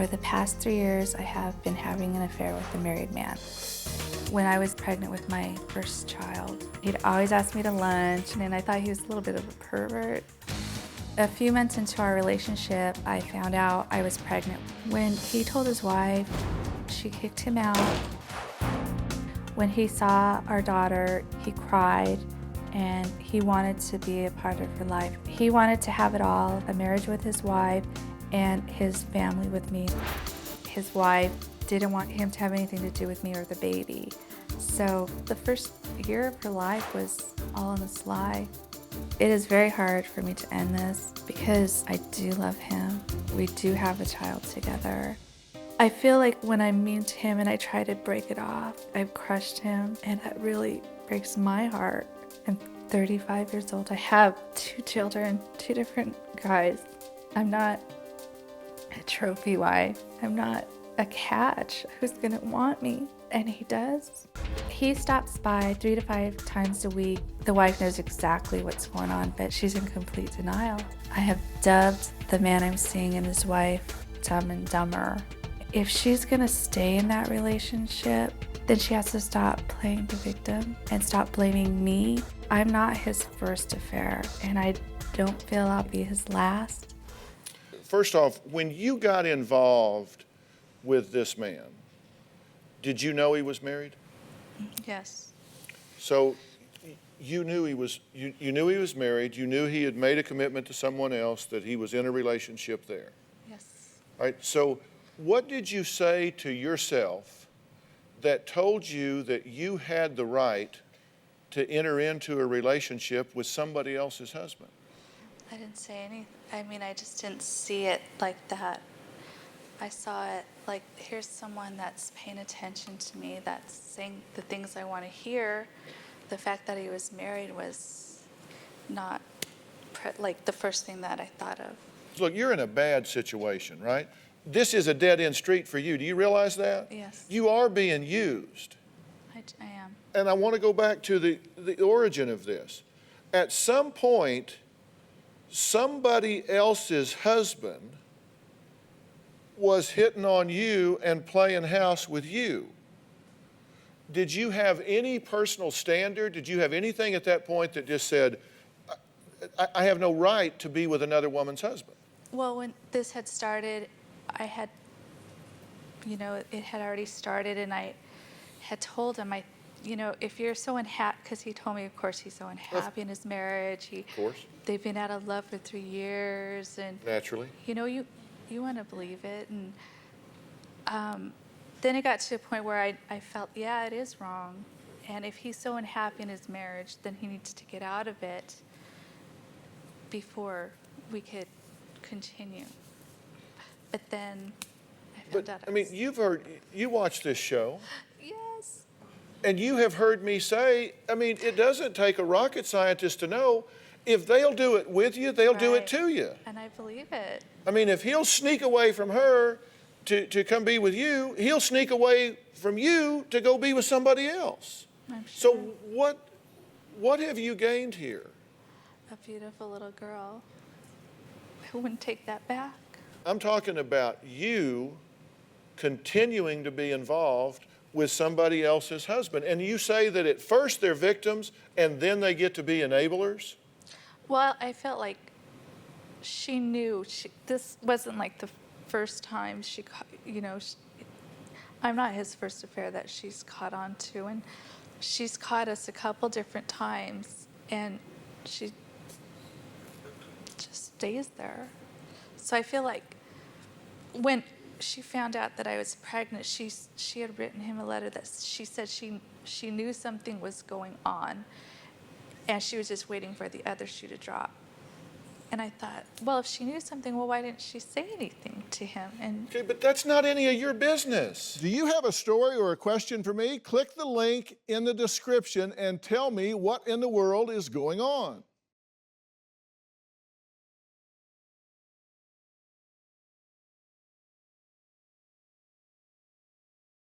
For the past 3 years, I have been having an affair with a married man. When I was pregnant with my first child, he'd always ask me to lunch, and I thought he was a little bit of a pervert. A few months into our relationship, I found out I was pregnant. When he told his wife, she kicked him out. When he saw our daughter, he cried, and he wanted to be a part of her life. He wanted to have it all, a marriage with his wife and his family with me. His wife didn't want him to have anything to do with me or the baby. So the first year of her life was all on the sly. It is very hard for me to end this because I do love him. We do have a child together. I feel like when I'm mean to him and I try to break it off, I've crushed him, and that really breaks my heart. I'm 35 years old. I have 2 children, 2 different guys. I'm not a trophy wife. I'm not a catch. Who's gonna want me? And he does. He stops by 3 to 5 times a week. The wife knows exactly what's going on, but she's in complete denial. I have dubbed the man I'm seeing and his wife Dumb and Dumber. If she's gonna stay in that relationship, then she has to stop playing the victim and stop blaming me. I'm not his first affair, and I don't feel I'll be his last. First off, when you got involved with this man, did you know he was married? Yes. So you knew he was married, you knew he had made a commitment to someone else, that he was in a relationship there. Yes. All right, so what did you say to yourself that told you that you had the right to enter into a relationship with somebody else's husband? I didn't say anything. I mean, I just didn't see it like that. I saw it like, here's someone that's paying attention to me, that's saying the things I want to hear. The fact that he was married was not like the first thing that I thought of. Look, you're in a bad situation, right? This is a dead-end street for you. Do you realize that? Yes. You are being used. I am. And I want to go back to the origin of this. At some point, somebody else's husband was hitting on you and playing house with you. Did you have any personal standard? Did you have anything at that point that just said, I have no right to be with another woman's husband? Well, when this had started, I had, it had already started, and I had told him, if you're so unhappy, because he told me, of course, he's so unhappy in his marriage. Of course. They've been out of love for 3 years, and naturally, you want to believe it, and then it got to a point where I felt, yeah, it is wrong, and if he's so unhappy in his marriage, then he needs to get out of it before we could continue. But then I found out. I mean, you watch this show. Yes. And you have heard me say, I mean, it doesn't take a rocket scientist to know if they'll do it with you, they'll do it to you. And I believe it. I mean, if he'll sneak away from her to come be with you, he'll sneak away from you to go be with somebody else. I'm sure. So what have you gained here? A beautiful little girl who wouldn't take that back. I'm talking about you continuing to be involved with somebody else's husband. And you say that at first they're victims and then they get to be enablers? Well, I felt like she knew. This wasn't like the first time I'm not his first affair that she's caught on to. And she's caught us a couple different times, and she just stays there. So I feel like when she found out that I was pregnant, she had written him a letter that she said she knew something was going on, and she was just waiting for the other shoe to drop. And I thought, well, if she knew something, well, why didn't she say anything to him? Okay, but that's not any of your business. Do you have a story or a question for me? Click the link in the description and tell me what in the world is going on.